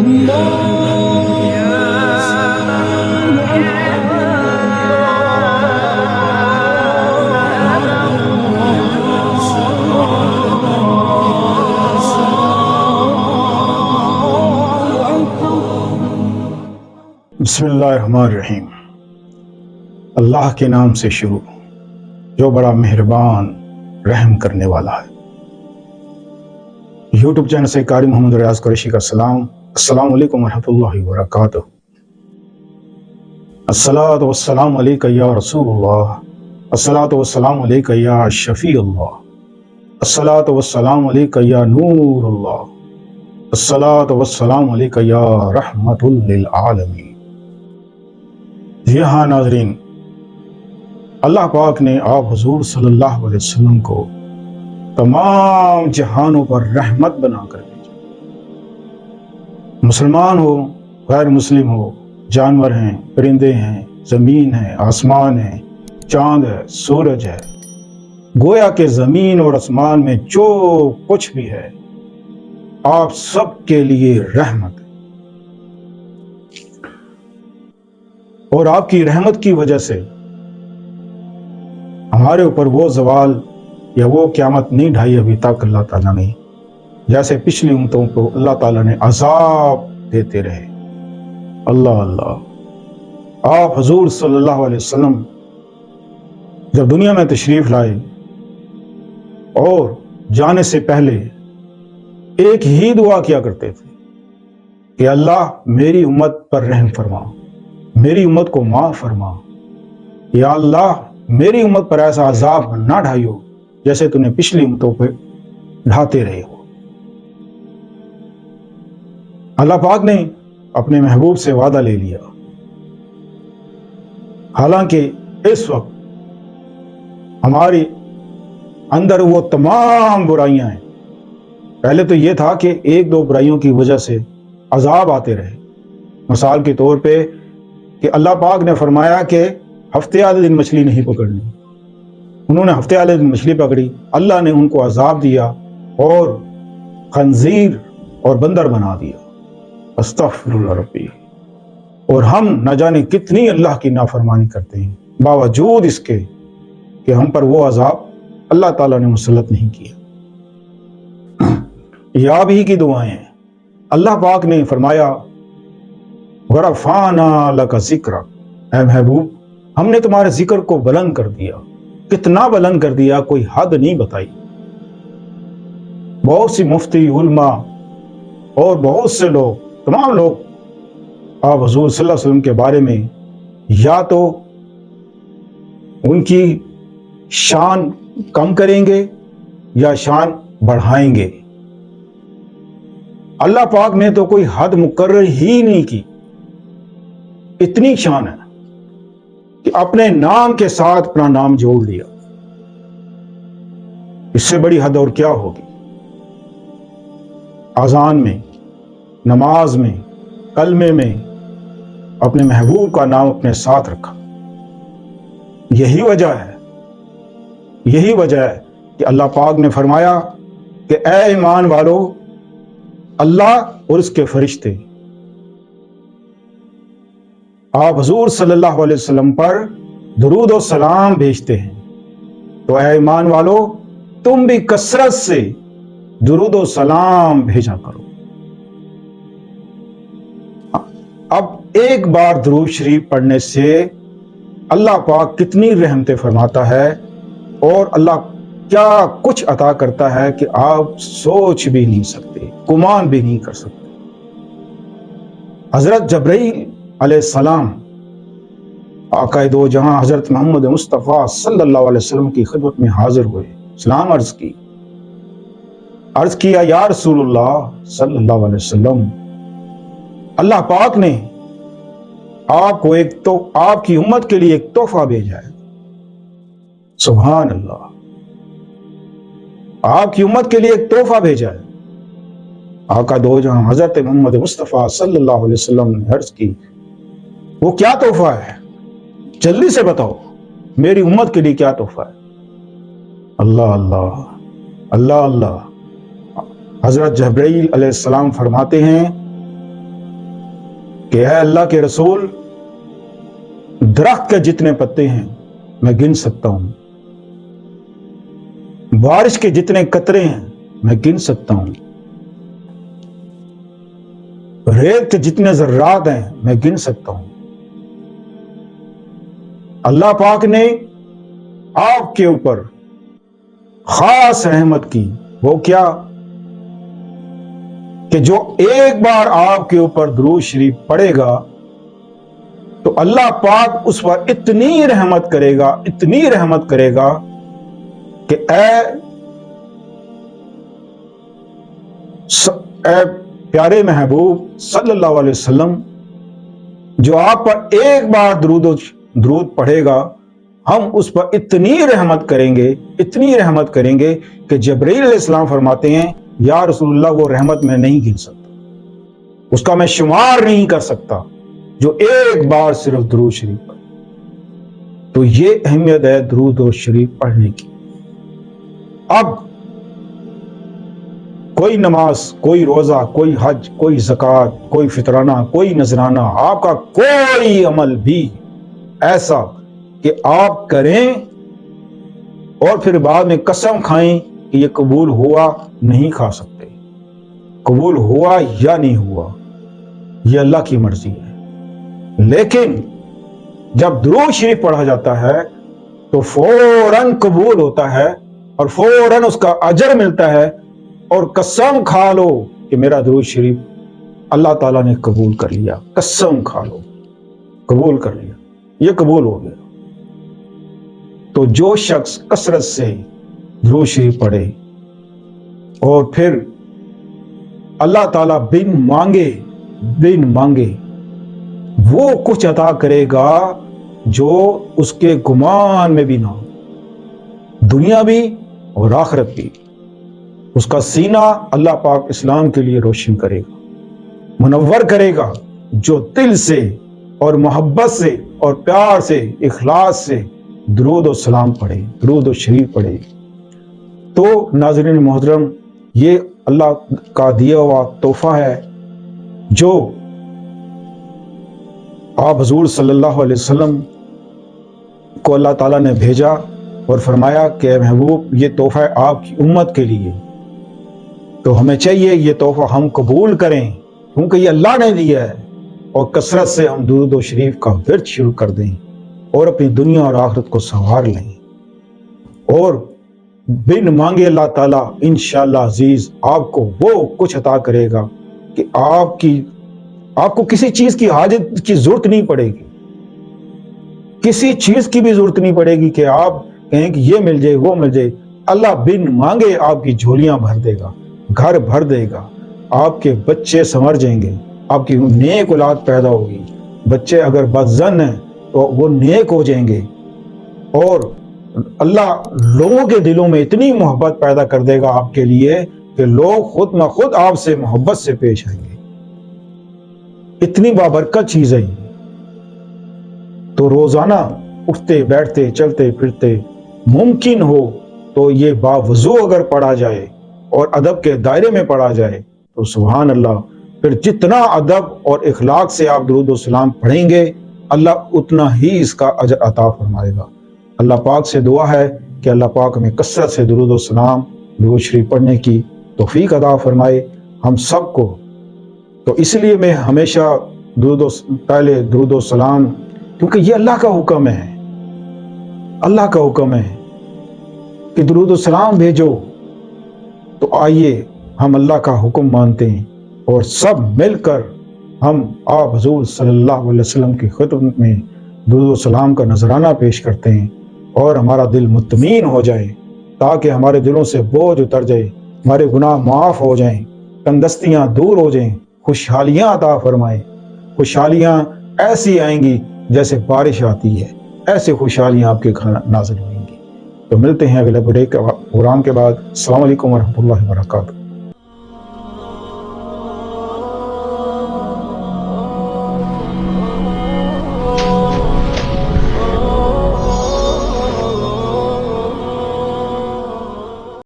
بسم اللہ الرحمن الرحیم۔ اللہ کے نام سے شروع جو بڑا مہربان رحم کرنے والا ہے۔ یوٹیوب چینل سے قاری محمد ریاض قریشی کا سلام۔ السلام علیکم ورحمۃ اللہ وبرکاتہ۔ الصلاۃ والسلام علیک یا رسول اللہ، الصلاۃ والسلام علیک یا شفیع اللہ، الصلاۃ والسلام علیک یا نور اللہ، الصلاۃ والسلام علیک یا رحمۃ للعالمین۔ جی ہاں ناظرین، اللہ پاک نے آپ حضور صلی اللہ علیہ وسلم کو تمام جہانوں پر رحمت بنا کر بھیجا۔ مسلمان ہو، غیر مسلم ہو، جانور ہیں، پرندے ہیں، زمین ہے، آسمان ہے، چاند ہے، سورج ہے، گویا کہ زمین اور آسمان میں جو کچھ بھی ہے آپ سب کے لیے رحمت ہے۔ اور آپ کی رحمت کی وجہ سے ہمارے اوپر وہ زوال یا وہ قیامت نہیں ڈھائی ابھی تک اللہ تعالیٰ نے، جیسے پچھلی امتوں کو اللہ تعالیٰ نے عذاب دیتے رہے۔ اللہ اللہ، آپ حضور صلی اللہ علیہ وسلم جب دنیا میں تشریف لائے اور جانے سے پہلے ایک ہی دعا کیا کرتے تھے کہ اللہ میری امت پر رحم فرما، میری امت کو معاف فرما، یا اللہ میری امت پر ایسا عذاب نہ ڈھائیو جیسے تو نے پچھلی امتوں پہ ڈھاتے رہے ہو۔ اللہ پاک نے اپنے محبوب سے وعدہ لے لیا، حالانکہ اس وقت ہماری اندر وہ تمام برائیاں ہیں۔ پہلے تو یہ تھا کہ ایک دو برائیوں کی وجہ سے عذاب آتے رہے۔ مثال کے طور پہ کہ اللہ پاک نے فرمایا کہ ہفتے والے دن مچھلی نہیں پکڑنی، انہوں نے ہفتے والے دن مچھلی پکڑی، اللہ نے ان کو عذاب دیا اور خنزیر اور بندر بنا دیا۔ استغفر اللہ ربی۔ اور ہم نہ جانے کتنی اللہ کی نافرمانی کرتے ہیں، باوجود اس کے کہ ہم پر وہ عذاب اللہ تعالیٰ نے مسلط نہیں کیا۔ یہ آپ ہی کی دعائیں ہیں۔ اللہ پاک نے فرمایا وَرَفَعْنَا لَكَ ذِكْرَكَ، اے محبوب ہم نے تمہارے ذکر کو بلند کر دیا۔ کتنا بلند کر دیا کوئی حد نہیں بتائی۔ بہت سی مفتی، علماء اور بہت سے لوگ، تمام لوگ آپ حضور صلی اللہ علیہ وسلم کے بارے میں یا تو ان کی شان کم کریں گے یا شان بڑھائیں گے۔ اللہ پاک نے تو کوئی حد مقرر ہی نہیں کی۔ اتنی شان ہے کہ اپنے نام کے ساتھ اپنا نام جوڑ لیا۔ اس سے بڑی حد اور کیا ہوگی؟ اذان میں، نماز میں، کلمے میں اپنے محبوب کا نام اپنے ساتھ رکھا۔ یہی وجہ ہے کہ اللہ پاک نے فرمایا کہ اے ایمان والو، اللہ اور اس کے فرشتے آپ حضور صلی اللہ علیہ وسلم پر درود و سلام بھیجتے ہیں، تو اے ایمان والو تم بھی کثرت سے درود و سلام بھیجا کرو۔ اب ایک بار درود شریف پڑھنے سے اللہ پاک کتنی رحمتیں فرماتا ہے اور اللہ کیا کچھ عطا کرتا ہے کہ آپ سوچ بھی نہیں سکتے، گمان بھی نہیں کر سکتے۔ حضرت جبرائیل علیہ السلام آقائے دو جہاں حضرت محمد مصطفیٰ صلی اللہ علیہ وسلم کی خدمت میں حاضر ہوئے، سلام عرض کیا یا رسول اللہ صلی اللہ علیہ وسلم، اللہ پاک نے آپ کو آپ کی امت کے لیے ایک تحفہ بھیجا ہے۔ سبحان اللہ، آپ کی امت کے لیے ایک تحفہ بھیجا ہے۔ آقا دو جہاں حضرت محمد مصطفیٰ صلی اللہ علیہ وسلم نے عرض کی، وہ کیا تحفہ ہے؟ جلدی سے بتاؤ، میری امت کے لیے کیا تحفہ ہے؟ اللہ اللہ اللہ اللہ۔ حضرت جبرائیل علیہ السلام فرماتے ہیں کہ اے اللہ کے رسول، درخت کے جتنے پتے ہیں میں گن سکتا ہوں، بارش کے جتنے قطرے ہیں میں گن سکتا ہوں، ریت کے جتنے ذرات ہیں میں گن سکتا ہوں۔ اللہ پاک نے آپ کے اوپر خاص رحمت کی، وہ کیا کہ جو ایک بار آپ کے اوپر درود شریف پڑھے گا تو اللہ پاک اس پر اتنی رحمت کرے گا، اتنی رحمت کرے گا کہ اے پیارے محبوب صلی اللہ علیہ وسلم، جو آپ پر ایک بار درود پڑھے گا، ہم اس پر اتنی رحمت کریں گے، اتنی رحمت کریں گے کہ جبرائیل علیہ السلام فرماتے ہیں یا رسول اللہ وہ رحمت میں نہیں گن سکتا، اس کا میں شمار نہیں کر سکتا، جو ایک بار صرف درود شریف پڑھے۔ تو یہ اہمیت ہے درود و شریف پڑھنے کی۔ اب کوئی نماز، کوئی روزہ، کوئی حج، کوئی زکوٰۃ، کوئی فطرانہ، کوئی نذرانہ، آپ کا کوئی عمل بھی ایسا کہ آپ کریں اور پھر بعد میں قسم کھائیں کہ یہ قبول ہوا، نہیں کھا سکتے۔ قبول ہوا یا نہیں ہوا یہ اللہ کی مرضی ہے، لیکن جب درود شریف پڑھا جاتا ہے تو فوراً قبول ہوتا ہے اور فوراً اس کا اجر ملتا ہے، اور قسم کھا لو کہ میرا درود شریف اللہ تعالیٰ نے قبول کر لیا، قسم کھا لو قبول کر لیا، یہ قبول ہو گیا۔ تو جو شخص کثرت سے درود شریف پڑھے اور پھر اللہ تعالیٰ بن مانگے وہ کچھ عطا کرے گا جو اس کے گمان میں بھی نہ ہو، دنیا بھی اور آخرت بھی۔ اس کا سینہ اللہ پاک اسلام کے لیے روشن کرے گا، منور کرے گا، جو دل سے اور محبت سے اور پیار سے، اخلاص سے درود و سلام پڑھے، درود و شریف پڑھے۔ تو ناظرین محترم، یہ اللہ کا دیا ہوا تحفہ ہے جو آپ حضور صلی اللہ علیہ وسلم کو اللہ تعالیٰ نے بھیجا اور فرمایا کہ اے محبوب یہ تحفہ ہے آپ کی امت کے لیے، تو ہمیں چاہیے یہ تحفہ ہم قبول کریں، کیونکہ یہ اللہ نے دیا ہے، اور کثرت سے ہم درود و شریف کا ورد شروع کر دیں اور اپنی دنیا اور آخرت کو سنوار لیں، اور بن مانگے اللہ تعالیٰ انشاءاللہ عزیز آپ کو وہ کچھ عطا کرے گا کہ آپ کو کسی چیز کی حاجت کی ضرورت نہیں پڑے گی، کسی چیز کی بھی ضرورت نہیں پڑے گی کہ آپ کہیں کہ یہ مل جائے وہ مل جائے۔ اللہ بن مانگے آپ کی جھولیاں بھر دے گا، گھر بھر دے گا، آپ کے بچے سنور جائیں گے، آپ کی نیک اولاد پیدا ہوگی، بچے اگر بدظن ہیں تو وہ نیک ہو جائیں گے، اور اللہ لوگوں کے دلوں میں اتنی محبت پیدا کر دے گا آپ کے لیے کہ لوگ خود بخود آپ سے محبت سے پیش آئیں گے۔ اتنی بابرکت چیز ہے۔ تو روزانہ اٹھتے بیٹھتے چلتے پھرتے ممکن ہو تو یہ باوضو اگر پڑھا جائے اور ادب کے دائرے میں پڑھا جائے تو سبحان اللہ، پھر جتنا ادب اور اخلاق سے آپ درود و سلام پڑھیں گے اللہ اتنا ہی اس کا اجر عطا فرمائے گا۔ اللہ پاک سے دعا ہے کہ اللہ پاک ہمیں کثرت سے درود و سلام، درود شریف پڑھنے کی توفیق عطا فرمائے ہم سب کو۔ تو اس لیے میں ہمیشہ پہلے درود و سلام، کیونکہ یہ اللہ کا حکم ہے، اللہ کا حکم ہے کہ درود و سلام بھیجو، تو آئیے ہم اللہ کا حکم مانتے ہیں اور سب مل کر ہم آپ حضور صلی اللہ علیہ وسلم کی خدمت میں درود و سلام کا نذرانہ پیش کرتے ہیں، اور ہمارا دل مطمئن ہو جائے تاکہ ہمارے دلوں سے بوجھ اتر جائے، ہمارے گناہ معاف ہو جائیں، تنگستیاں دور ہو جائیں، خوشحالیاں عطا فرمائے۔ خوشحالیاں ایسی آئیں گی جیسے بارش آتی ہے، ایسے خوشحالیاں آپ کے گھر نازل ہوئیں گی۔ تو ملتے ہیں اگلے پروگرام کے بعد۔ السلام علیکم ورحمۃ اللہ وبرکاتہ۔